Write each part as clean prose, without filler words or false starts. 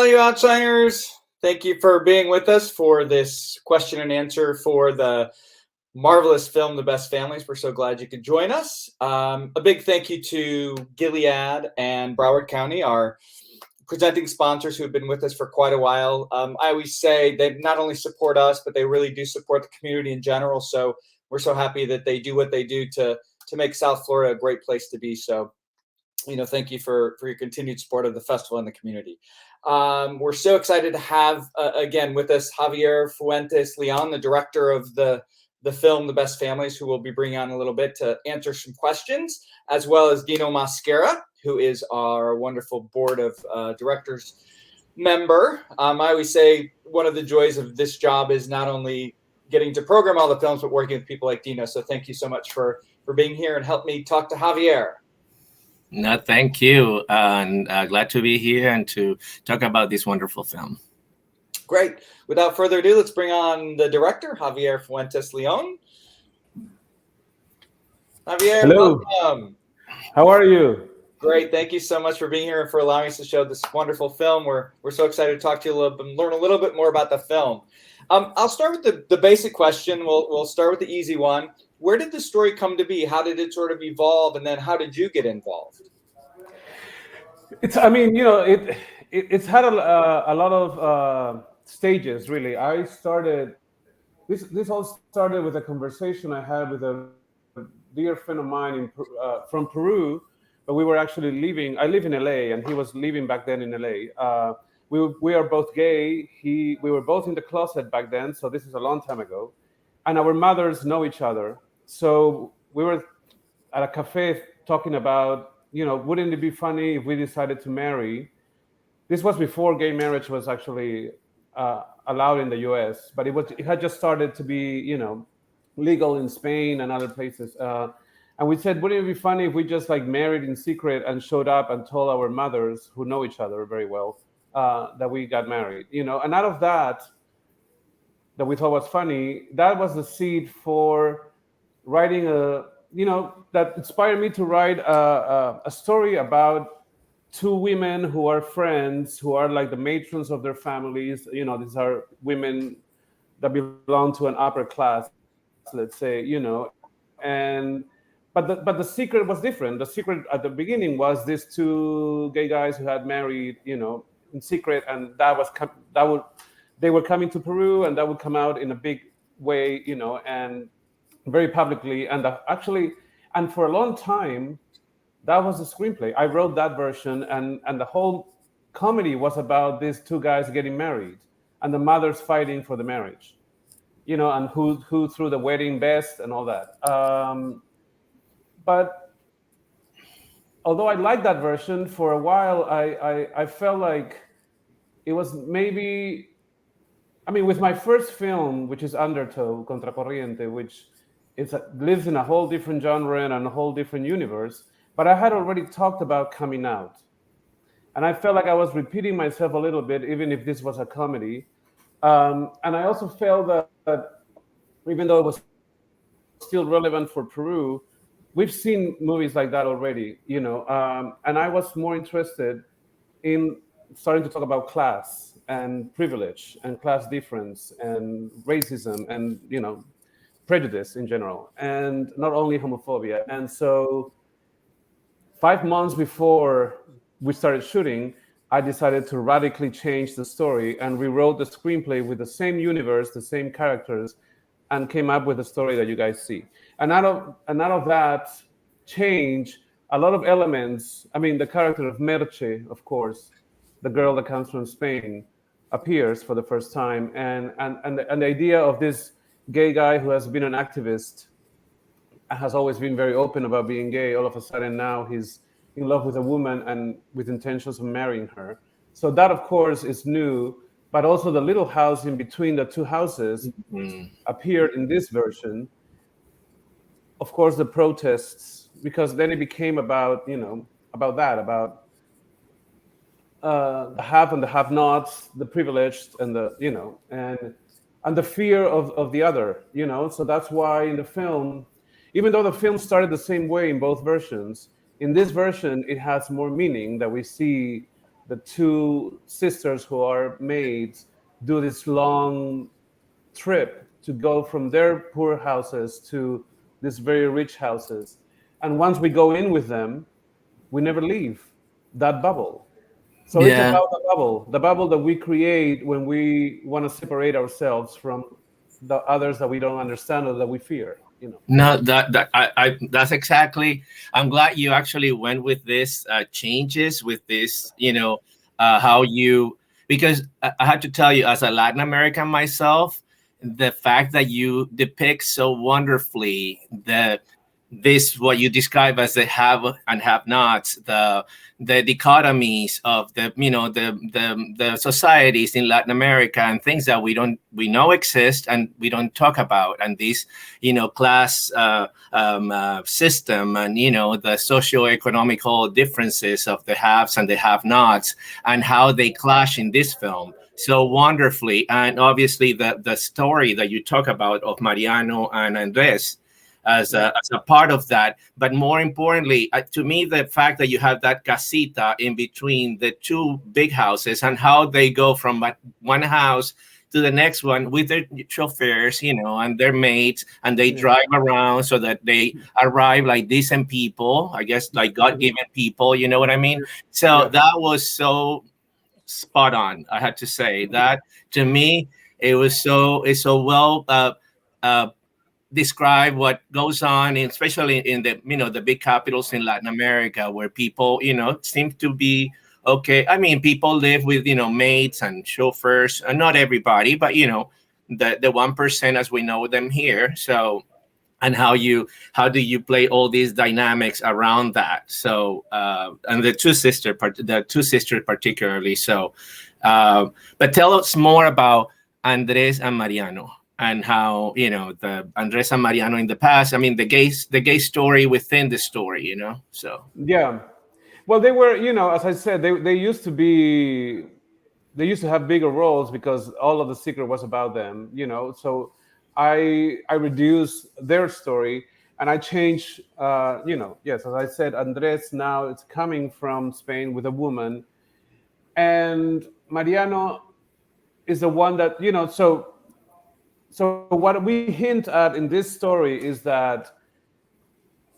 you outsiders. Thank you for being with us for this question and answer for the marvelous film, The Best Families. We're so glad you could join us. A big thank you to Gilead and Broward County, our presenting sponsors who have been with us for quite a while. I always say they not only support us, but they really do support the community in general. So we're so happy that they do what they do to make South Florida a great place to be. So, thank you for your continued support of the festival and the community. We're so excited to have, again, with us Javier Fuentes Leon, the director of the film The Best Families, who we'll be bringing on a little bit to answer some questions, as well as Dino Mascara, who is our wonderful board of directors member. I always say one of the joys of this job is not only getting to program all the films, but working with people like Dino. So thank you so much for being here and help me talk to Javier. No, thank you. And glad to be here and to talk about this wonderful film. Great. Without further ado, let's bring on the director, Javier Fuentes Leon. Javier, hello. Welcome. How are you? Great. Thank you so much for being here and for allowing us to show this wonderful film. We're so excited to talk to you a little bit and learn a little bit more about the film. I'll start with the basic question. We'll start with the easy one. Where did the story come to be? How did it sort of evolve? And then how did you get involved? It's had a lot of stages, really. I started, this all started with a conversation I had with a dear friend of mine from Peru, but we were actually leaving. I live in LA and he was living back then in LA. We are both gay. We were both in the closet back then, so this is a long time ago. And our mothers know each other. So we were at a cafe talking about, wouldn't it be funny if we decided to marry? This was before gay marriage was actually allowed in the US, but it had just started to be, legal in Spain and other places. And we said, wouldn't it be funny if we just married in secret and showed up and told our mothers, who know each other very well, that we got married, And out of that we thought was funny, that was the seed for writing that inspired me to write a story about two women who are friends, who are like the matrons of their families. These are women that belong to an upper class, let's say, but the secret was different. The secret at the beginning was these two gay guys who had married, in secret, and they were coming to Peru, and that would come out in a big way, and very publicly. And and for a long time, that was the screenplay. I wrote that version, and the whole comedy was about these two guys getting married and the mothers fighting for the marriage, and who threw the wedding best and all that. But although I liked that version, for a while, I felt like it was maybe, with my first film, which is Undertow, Contracorriente, which lives in a whole different genre and a whole different universe, but I had already talked about coming out. And I felt like I was repeating myself a little bit, even if this was a comedy. And I also felt that even though it was still relevant for Peru, we've seen movies like that already, and I was more interested in starting to talk about class and privilege and class difference and racism and, prejudice in general, and not only homophobia. And so 5 months before we started shooting, I decided to radically change the story and rewrote the screenplay with the same universe, the same characters, and came up with a story that you guys see. And out of that change, a lot of elements, the character of Merche, of course, the girl that comes from Spain, appears for the first time. And the idea of this gay guy who has been an activist, has always been very open about being gay, all of a sudden now he's in love with a woman and with intentions of marrying her. So that, of course, is new, but also the little house in between the two houses appeared in this version. Of course, the protests, because then it became about, about the have and the have-nots, the privileged and and the fear of the other, So that's why in the film, even though the film started the same way in both versions, in this version, it has more meaning, that we see the two sisters who are maids do this long trip to go from their poor houses to these very rich houses. And once we go in with them, we never leave that bubble. So it's Yeah. about the bubble that we create when we want to separate ourselves from the others that we don't understand or that we fear, you know. No, that's exactly. I'm glad you actually went with this changes with this. How you, because I had to tell you, as a Latin American myself, the fact that you depict so wonderfully the this what you describe as the have and have nots, the dichotomies of the societies in Latin America, and things that we know exist and we don't talk about, and this class system, and the socio-economical differences of the haves and the have nots, and how they clash in this film so wonderfully. And obviously the story that you talk about of Mariano and Andres as a part of that. But more importantly, to me, the fact that you have that casita in between the two big houses, and how they go from one house to the next one with their chauffeurs, and their mates, and they drive around so that they arrive like decent people, I guess, like God-given people, you know what I mean? So that was so spot on. I had to say that, to me, it's so well describe what goes on, especially in the big capitals in Latin America, where people seem to be okay. I mean, people live with maids and chauffeurs, and not everybody, but the 1%, as we know them here. So, and how do you play all these dynamics around that? So and the two sisters particularly. So but tell us more about Andres and Mariano, and how the Andres and Mariano in the past. I mean, the gay story within the story. So Yeah. Well, they were, as I said, they used to be, they used to have bigger roles because all of the secret was about them, So I reduced their story and I changed, yes, as I said, Andres now it's coming from Spain with a woman, and Mariano is the one that, so what we hint at in this story is that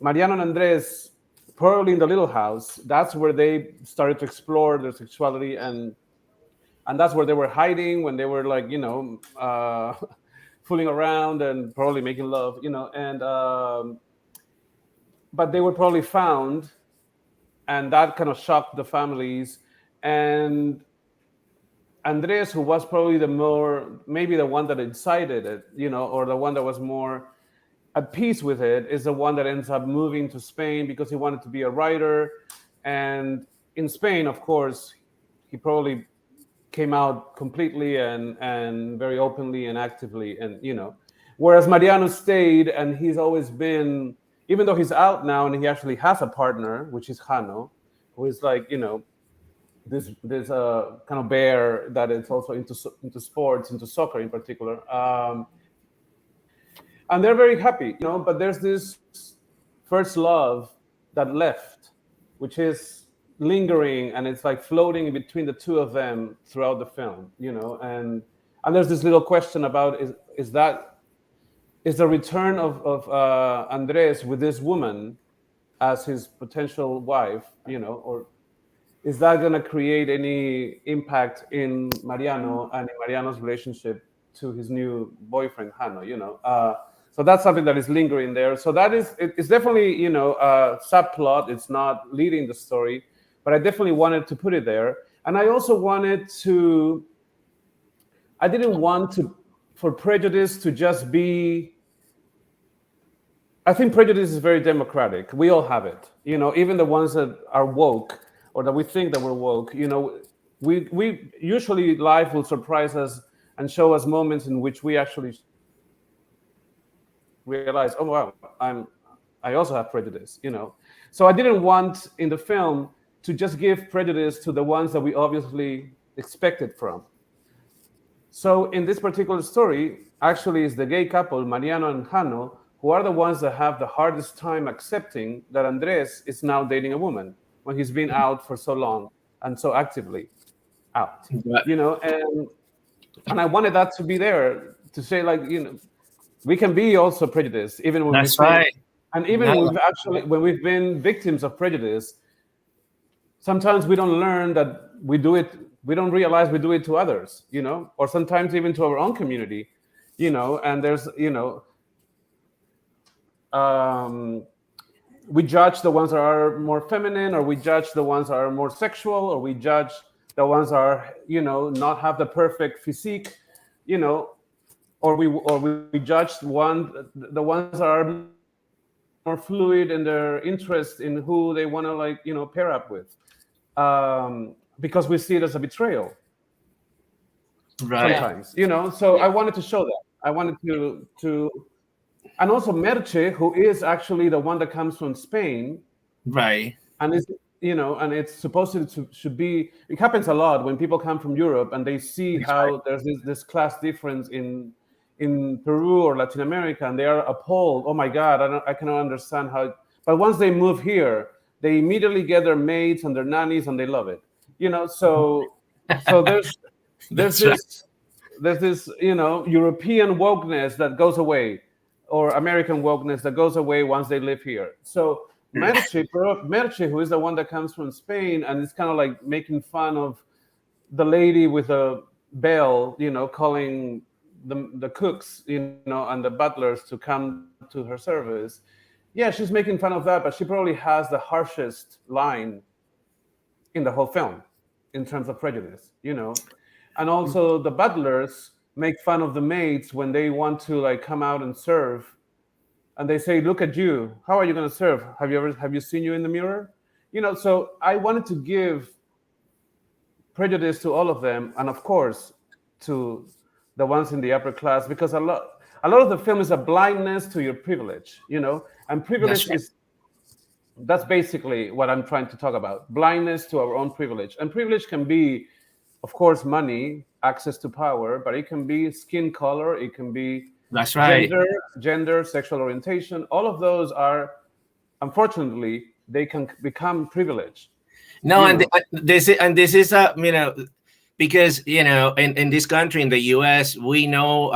Mariano and Andres, probably in the little house, that's where they started to explore their sexuality, and that's where they were hiding when they were like, fooling around and probably making love, and but they were probably found, and that kind of shocked the families. And Andres, who was probably maybe the one that incited it, or the one that was more at peace with it, is the one that ends up moving to Spain because he wanted to be a writer. And in Spain, of course, he probably came out completely and very openly and actively, and whereas Mariano stayed, and he's always been, even though he's out now and he actually has a partner, which is Jano, who is like this kind of bear that is also into sports, into soccer in particular. And they're very happy, but there's this first love that left, which is lingering, and it's like floating in between the two of them throughout the film, and there's this little question about is the return of Andres with this woman as his potential wife, or is that going to create any impact in Mariano and in Mariano's relationship to his new boyfriend, Jano, so that's something that is lingering there. So that it's definitely, a subplot. It's not leading the story, but I definitely wanted to put it there. And I also I didn't want for prejudice to just be, I think prejudice is very democratic. We all have it, even the ones that are woke or that we think that we're woke, we usually life will surprise us and show us moments in which we actually realize, oh wow, I also have prejudice, So I didn't want in the film to just give prejudice to the ones that we obviously expected from. So in this particular story, actually, it's the gay couple, Mariano and Jano, who are the ones that have the hardest time accepting that Andres is now dating a woman when he's been out for so long. and so actively out, Right. and I wanted that to be there to say, like, we can be also prejudiced even when we That's think, right. and even No, when we've been victims of prejudice, sometimes we don't learn that we do it, we don't realize we do it to others, or sometimes even to our own community, and there's, we judge the ones that are more feminine, or we judge the ones that are more sexual, or we judge the ones that are, not have the perfect physique, or we judge the ones that are more fluid in their interest in who they want to, like, pair up with, because we see it as a betrayal right. sometimes, so I wanted to show that. I wanted to and also Merche, who is actually the one that comes from Spain, Right. and and it's supposed to should be. It happens a lot when people come from Europe and they see That's how right. there's this class difference in Peru or Latin America, and they are appalled. Oh my God, I cannot understand how. But once they move here, they immediately get their maids and their nannies, and they love it. So there's That's right. this European wokeness that goes away, or American wokeness that goes away once they live here. So Merche, who is the one that comes from Spain, and it's kind of like making fun of the lady with a bell, calling the cooks, and the butlers to come to her service. Yeah, she's making fun of that, but she probably has the harshest line in the whole film in terms of prejudice, And also the butlers make fun of the maids when they want to, like, come out and serve, and they say, "Look at you. How are you going to serve? Have you seen you in the mirror?" So I wanted to give prejudice to all of them, and of course to the ones in the upper class, because a lot of the film is a blindness to your privilege, and privilege That's right. that's basically what I'm trying to talk about. Blindness to our own privilege. And privilege can be, of course, money, access to power, but it can be skin color, it can be That's right. gender, sexual orientation. All of those are, unfortunately, they can become privilege. No, You know. this is a, because in this country, in the U.S., we know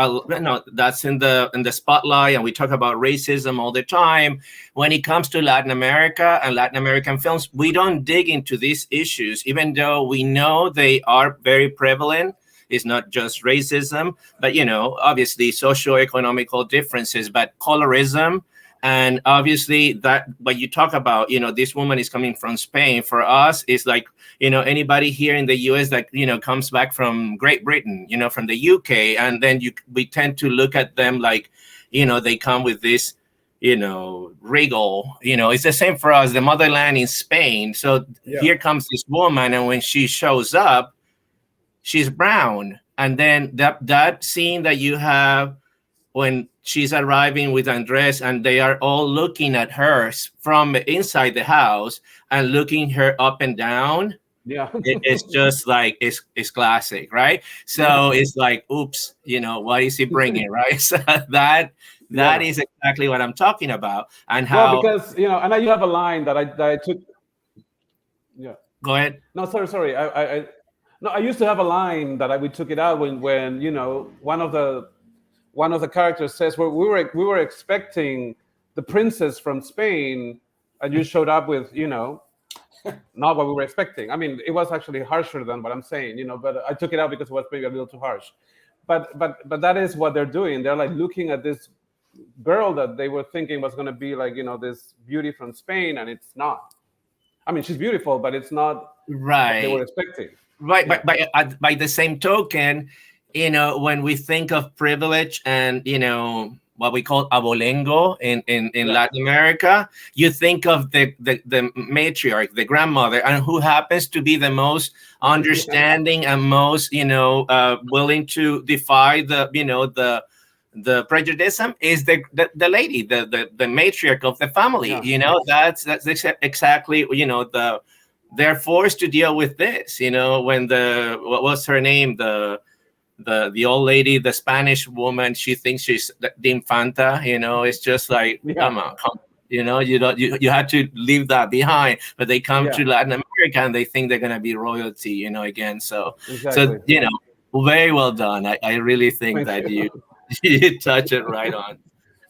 that's in the spotlight, and we talk about racism all the time. When it comes to Latin America and Latin American films, we don't dig into these issues, even though we know they are very prevalent. It's not just racism, but obviously socioeconomical differences, but colorism. And obviously that what you talk about, this woman is coming from Spain. For us, it's like, anybody here in the US that, comes back from Great Britain, from the UK. And then we tend to look at them like, they come with this, regal, it's the same for us, the motherland in Spain. So Here comes this woman. And when she shows up, she's brown. And then that scene that you have when she's arriving with Andres and they are all looking at her from inside the house and looking her up and down. Yeah. It's just like, it's classic, right? So It's like, oops, what is he bringing, right? So that is exactly what I'm talking about. And how, well, because, and you have a line that I took. Yeah. Go ahead. No, sorry. I used to have a line that we took it out when one of the characters says, well, we were expecting the princess from Spain, and you showed up with, not what we were expecting. I mean, it was actually harsher than what I'm saying, but I took it out because it was maybe a little too harsh. But that is what they're doing. They're like looking at this girl that they were thinking was going to be like, this beauty from Spain, and it's not. I mean, she's beautiful, but it's not right what they were expecting. Right, but by the same token, when we think of privilege and what we call abolengo in Latin America, you think of the matriarch, the grandmother, and who happens to be the most understanding and most willing to defy the prejudice is the lady, the matriarch of the family. That's exactly they're forced to deal with this. When what was her name, the old lady, the Spanish woman, she thinks she's the Infanta. It's just like, come on, You had to leave that behind, but they come Yeah. to Latin America and they think they're gonna be royalty, again. So Exactly. very well done. I really think Thank that you. you touch it right on.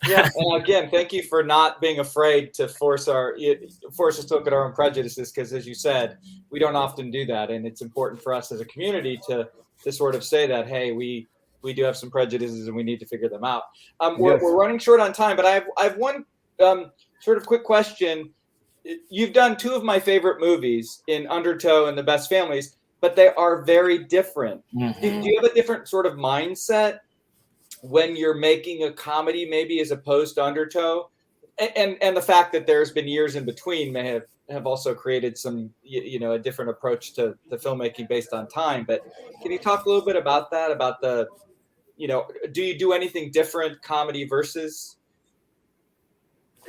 Yeah, and again, thank you for not being afraid to force us to look at our own prejudices, because as you said, we don't often do that, and it's important for us as a community to sort of say that, hey, we do have some prejudices and we need to figure them out. We're, Yes. we're running short on time, but I have one sort of quick question. You've done two of my favorite movies in Undertow and The Best Families, but they are very different. Mhm. Do you have a different sort of mindset when you're making a comedy, maybe as opposed to Undertow? And the fact that there's been years in between may have also created some, a different approach to filmmaking based on time. But can you talk a little bit about that, about the, do you do anything different, comedy versus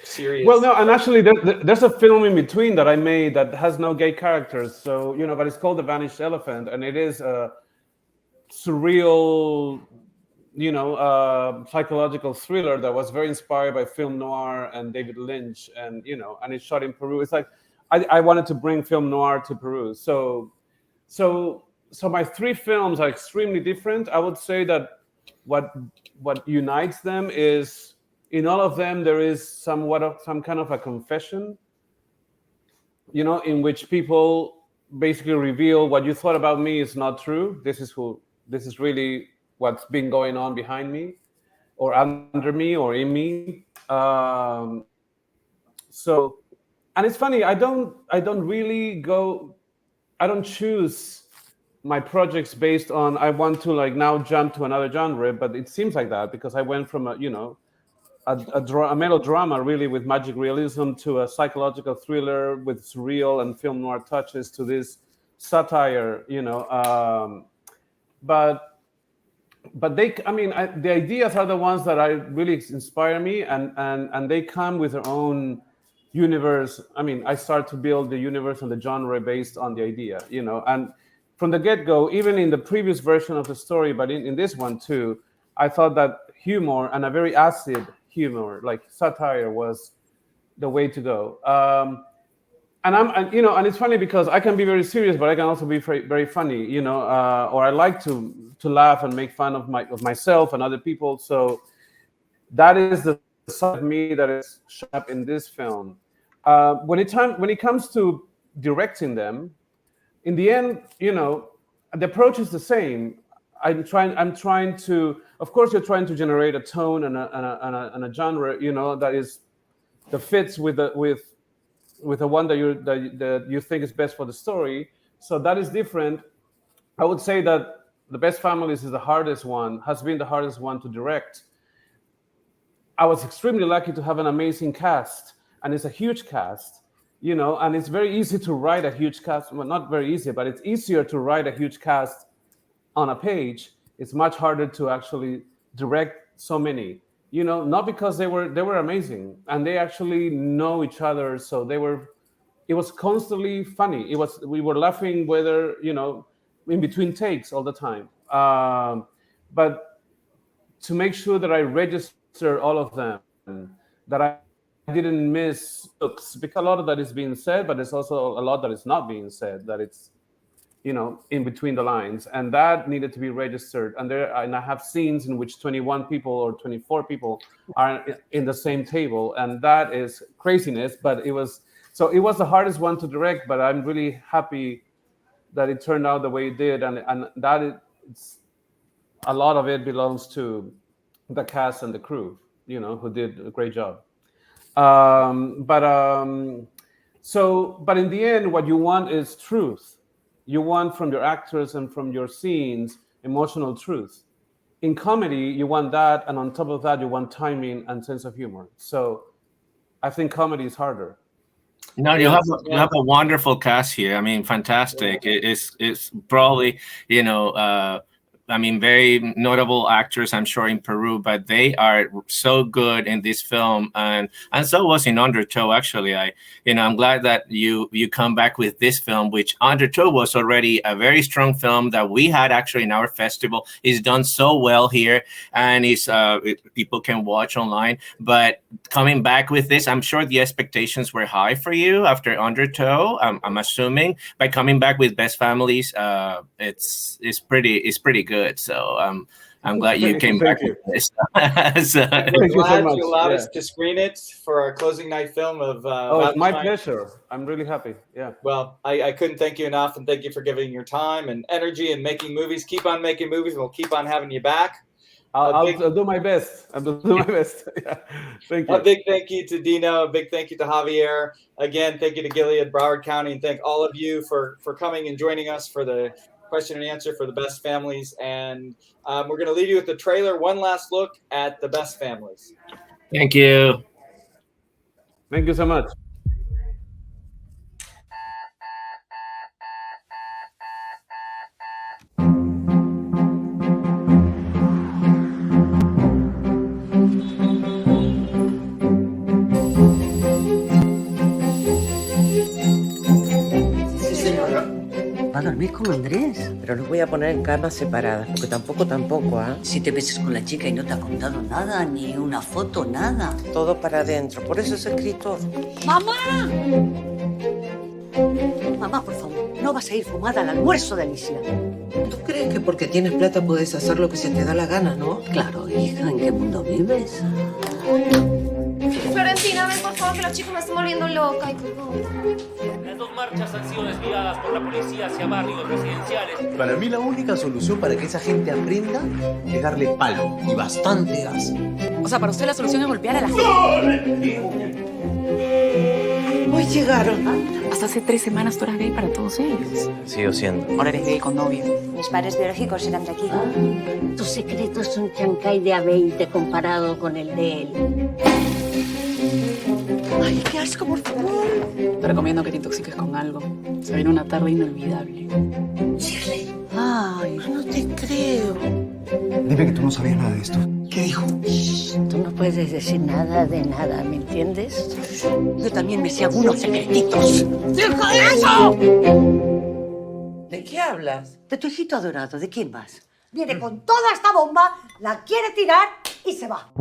serious? Well, no, and actually, there's a film in between that I made that has no gay characters. So, but it's called The Vanished Elephant, and it is a surreal, psychological thriller that was very inspired by film noir and David Lynch, and and it's shot in Peru. It's like I wanted to bring film noir to Peru. So my three films are extremely different. I would say that what unites them is, in all of them there is some kind of a confession, in which people basically reveal what you thought about me is not true. This is really what's been going on behind me, or under me, or in me. So, and it's funny, I don't choose my projects based on, I want to now jump to another genre, but it seems like that because I went from a melodrama really with magic realism to a psychological thriller with surreal and film noir touches to this satire, but the ideas are the ones that really inspire me, and they come with their own universe. I start to build the universe and the genre based on the idea, and from the get-go, even in the previous version of the story, but in this one too, I thought that humor, and a very acid humor, like satire, was the way to go. And it's funny because I can be very serious, but I can also be very, very funny, or I like to laugh and make fun of myself and other people. So that is the side of me that is shown up in this film. When it comes to directing them, in the end, the approach is the same. I'm trying to, of course, you're trying to generate a tone and a genre, that fits with the one that you think is best for the story. So that is different. I would say that The Best Families is the hardest one, has been the hardest one to direct. I was extremely lucky to have an amazing cast, and it's a huge cast, and it's very easy to write a huge cast. Well, not very easy, but it's easier to write a huge cast on a page. It's much harder to actually direct so many, not because they were amazing and they actually know each other. So it was constantly funny. We were laughing whether, in between takes all the time. But to make sure that I register all of them, that I didn't miss hooks, because a lot of that is being said, but there's also a lot that is not being said, that it's, in between the lines, and that needed to be registered. And I have scenes in which 21 people or 24 people are in the same table, and that is craziness. But it was the hardest one to direct, but I'm really happy that it turned out the way it did, and that it's a lot of it belongs to the cast and the crew, who did a great job. But in the end, what you want is truth. You want from your actors and from your scenes emotional truth. In comedy, you want that, and on top of that, you want timing and sense of humor. So I think comedy is harder. No, you have a wonderful cast here. Fantastic. It's probably I mean, very notable actors, I'm sure, in Peru, but they are so good in this film, and so was in Undertow. Actually, I'm glad that you come back with this film, which Undertow was already a very strong film that we had actually in our festival. It's done so well here, and people can watch online. But coming back with this, I'm sure the expectations were high for you after Undertow. I'm assuming by coming back with Best Families, it's pretty good. So I'm glad you came back with this. So, we're glad you allowed us to screen it for our closing night film of. It's my pleasure. I'm really happy. Yeah. Well, I couldn't thank you enough, and thank you for giving your time and energy and making movies. Keep on making movies, and we'll keep on having you back. I'll do my best. I'll do my best. Yeah. Thank you. A big thank you to Dino. A big thank you to Javier. Again, thank you to Gilead, Broward County, and thank all of you for coming and joining us for the question and answer for the Best Families. And we're going to leave you with the trailer. One last look at the Best Families. Thank you. Thank you so much. Va a dormir con Andrés. Pero los voy a poner en camas separadas, porque tampoco, ¿ah? Si te beses con la chica y no te ha contado nada, ni una foto, nada. Todo para adentro, por eso es escritor. ¡Mamá! Mamá, por favor, no vas a ir fumada al almuerzo de Alicia. ¿Tú crees que porque tienes plata puedes hacer lo que se te da la gana, no? Claro, hija, ¿en qué mundo vives? Florentina, ven por favor, que los chicos me están volviendo loca. Las dos marchas han sido desviadas por la policía hacia barrios residenciales. Para mí la única solución para que esa gente aprenda es darle palo y bastante gas. O sea, para usted la solución es golpear a la gente. Hoy llegaron. Hasta hace 3 semanas tú eras gay para todos ellos. Sigo siendo. Ahora eres gay con novio. Mis padres biológicos eran de aquí. Tu secreto es un chancay de A20 comparado con el de él. Ay, qué asco, por favor. Te recomiendo que te intoxiques con algo. Se viene una tarde inolvidable. Shirley. Ay, no te creo. Dime que tú no sabías nada de esto. ¿Qué dijo? Tú no puedes decir nada de nada, ¿me entiendes? Yo también me sé algunos secretitos. ¡Deja eso! ¿De qué hablas? De tu hijito adorado, ¿de quién más? Viene con toda esta bomba, la quiere tirar y se va.